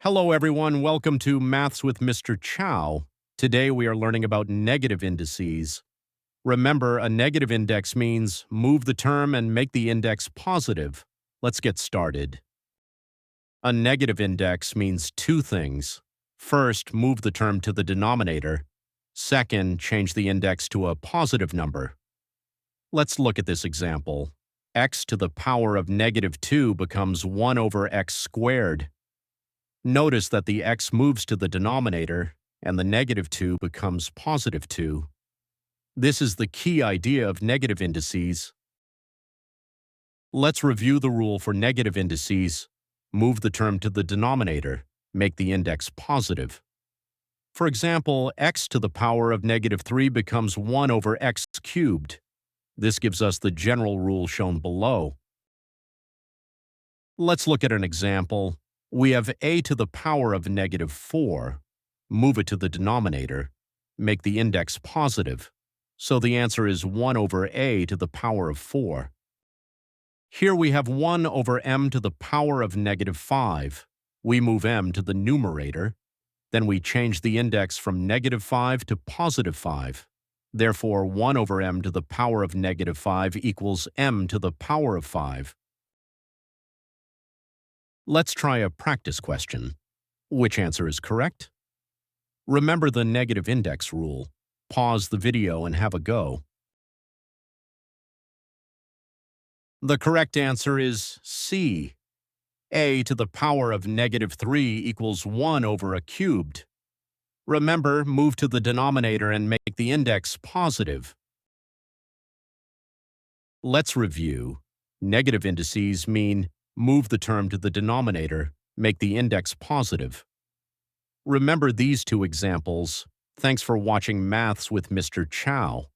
Hello, everyone. Welcome to Maths with Mr. Chow. Today we are learning about negative indices. Remember, a negative index means move the term and make the index positive. Let's get started. A negative index means two things. First, move the term to the denominator. Second, change the index to a positive number. Let's look at this example. X to the power of negative 2 becomes 1 over x squared. Notice that the x moves to the denominator, and the negative 2 becomes positive 2. This is the key idea of negative indices. Let's review the rule for negative indices. Move the term to the denominator, make the index positive. For example, x to the power of negative 3 becomes 1 over x cubed. This gives us the general rule shown below. Let's look at an example. We have a to the power of negative 4. Move it to the denominator. Make the index positive. So the answer is 1 over a to the power of 4. Here we have 1 over m to the power of negative 5. We move m to the numerator. Then we change the index from negative 5 to positive 5. Therefore, 1 over m to the power of negative 5 equals m to the power of 5. Let's try a practice question. Which answer is correct? Remember the negative index rule. Pause the video and have a go. The correct answer is C. A to the power of negative 3 equals 1 over a cubed. Remember, move to the denominator and make the index positive. Let's review. Negative indices mean move the term to the denominator, make the index positive. Remember these two examples. Thanks for watching Maths with Mr. Chow.